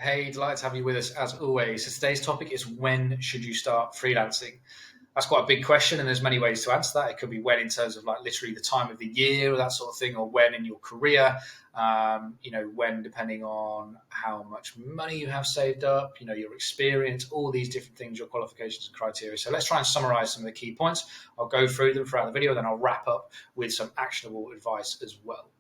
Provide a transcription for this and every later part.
Hey, delighted to have you with us as always. So today's topic is when should you start freelancing? That's quite a big question, and there's many ways to answer that. It could be when in terms of like literally the time of the year or that sort of thing, or when in your career. When depending on how much money you have saved up, your experience, all these different things, your qualifications and criteria. So let's try and summarize some of the key points. I'll go through them throughout the video, then I'll wrap up with some actionable advice as well.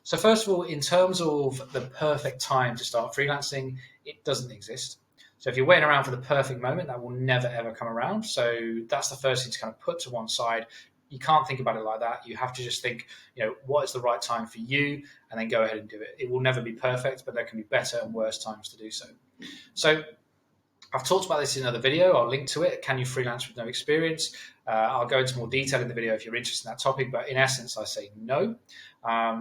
So first of all, in terms of the perfect time to start freelancing, it doesn't exist. So if you're waiting around for the perfect moment, that will never ever come around. So that's the first thing to kind of put to one side. You can't think about it like that. You have to just think, what is the right time for you, and then go ahead and do it. It will never be perfect, but there can be better and worse times to do so. So I've talked about this in another video. I'll link to it. Can you freelance with no experience? I'll go into more detail in the video if you're interested in that topic, but in essence, I say no.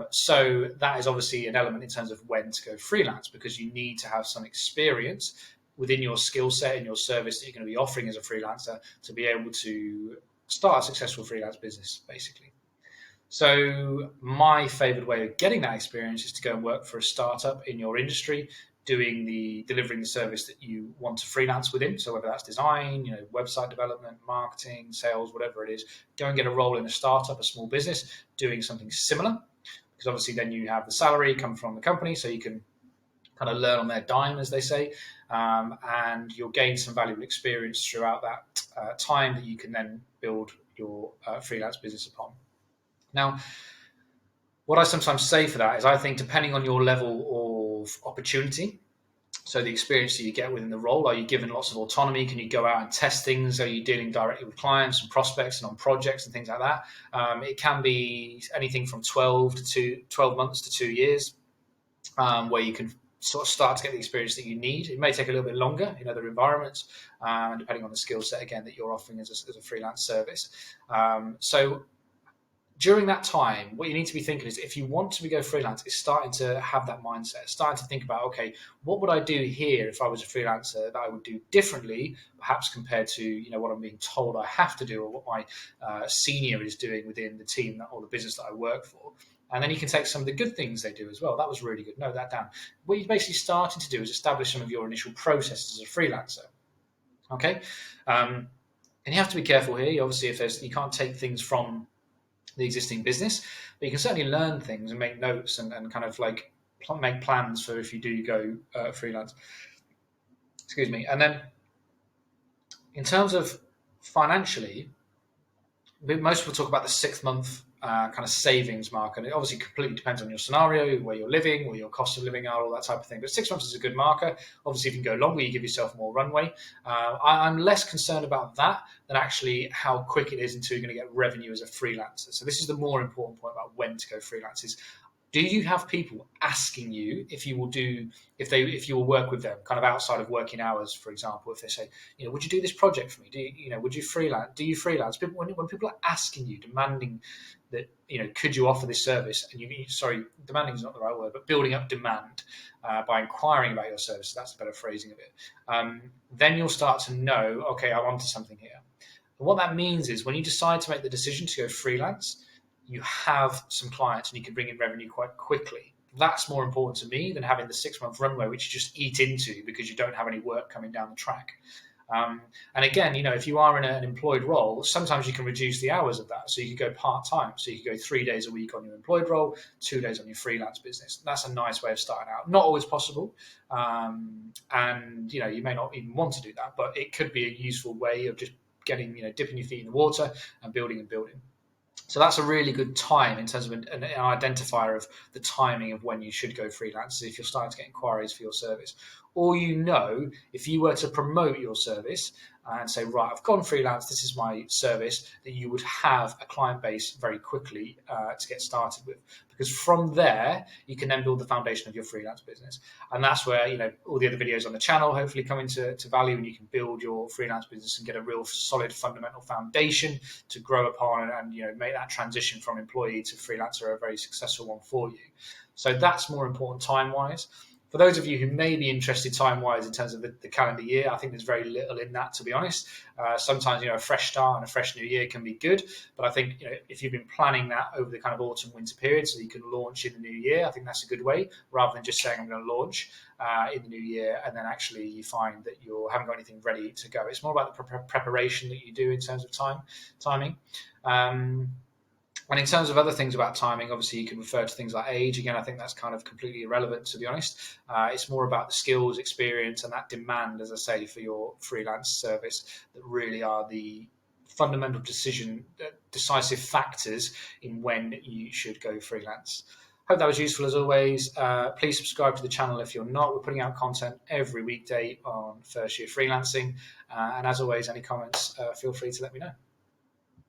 So that is obviously an element in terms of when to go freelance, because you need to have some experience within your skill set and your service that you're going to be offering as a freelancer to be able to start a successful freelance business, basically. So my favorite way of getting that experience is to go and work for a startup in your industry, delivering the service that you want to freelance within. So whether that's design, website development, marketing, sales, whatever it is, go and get a role in a startup, a small business, doing something similar, because obviously then you have the salary come from the company, so you can kind of learn on their dime, as they say, and you'll gain some valuable experience throughout that time that you can then build your freelance business upon. Now, what I sometimes say for that is I think depending on your level of opportunity, so the experience that you get within the role, are you given lots of autonomy? Can you go out and test things? Are you dealing directly with clients and prospects and on projects and things like that? It can be anything from 12 months to 2 years, where you can sort of start to get the experience that you need. It may take a little bit longer in other environments, depending on the skill set, again, that you're offering as a freelance service. So during that time, what you need to be thinking is, if you want to go freelance, is starting to have that mindset, starting to think about, okay, what would I do here if I was a freelancer that I would do differently, perhaps compared to what I'm being told I have to do, or what my senior is doing within the team or the business that I work for. And then you can take some of the good things they do as well. That was really good. Note that down. What you're basically starting to do is establish some of your initial processes as a freelancer. Okay, and you have to be careful here. Obviously, you can't take things from the existing business, but you can certainly learn things and make notes and kind of like make plans for if you do go freelance. Excuse me. And then in terms of financially, most people talk about the 6 month kind of savings mark, and it obviously completely depends on your scenario, where you're living, where your cost of living are, all that type of thing. But 6 months is a good marker. Obviously, if you can go longer, you give yourself more runway. I'm less concerned about that than actually how quick it is until you're going to get revenue as a freelancer. So this is the more important point about when to go freelance is, do you have people asking you if you will work with them kind of outside of working hours? For example, if they say, would you do this project for me? Would you freelance? Do you freelance? When people are asking you, demanding that, could you offer this service? And demanding is not the right word, but building up demand by inquiring about your service. That's a better phrasing of it. Then you'll start to know, okay, I'm onto something here. And what that means is when you decide to make the decision to go freelance, you have some clients and you can bring in revenue quite quickly. That's more important to me than having the 6 month runway, which you just eat into because you don't have any work coming down the track. And again, if you are in an employed role, sometimes you can reduce the hours of that. So you could go part-time. So you could go 3 days a week on your employed role, 2 days on your freelance business. That's a nice way of starting out. Not always possible. And you may not even want to do that, but it could be a useful way of just getting, dipping your feet in the water and building. So that's a really good time in terms of an identifier of the timing of when you should go freelance, if you're starting to get inquiries for your service. Or if you were to promote your service and say, right, I've gone freelance, this is my service, that you would have a client base very quickly to get started with. Because from there, you can then build the foundation of your freelance business. And that's where, all the other videos on the channel hopefully come into value, and you can build your freelance business and get a real solid fundamental foundation to grow upon and make that transition from employee to freelancer a very successful one for you. So that's more important time-wise. For those of you who may be interested time-wise in terms of the calendar year, I think there's very little in that, to be honest. Sometimes, a fresh start and a fresh new year can be good, but I think if you've been planning that over the kind of autumn-winter period so you can launch in the new year, I think that's a good way, rather than just saying I'm going to launch in the new year and then actually you find that you haven't got anything ready to go. It's more about the preparation that you do in terms of timing. And in terms of other things about timing, obviously you can refer to things like age. Again, I think that's kind of completely irrelevant, to be honest. It's more about the skills, experience, and that demand, as I say, for your freelance service that really are the fundamental decisive factors in when you should go freelance. Hope that was useful as always. Please subscribe to the channel if you're not. We're putting out content every weekday on First Year Freelancing. And as always, any comments, feel free to let me know.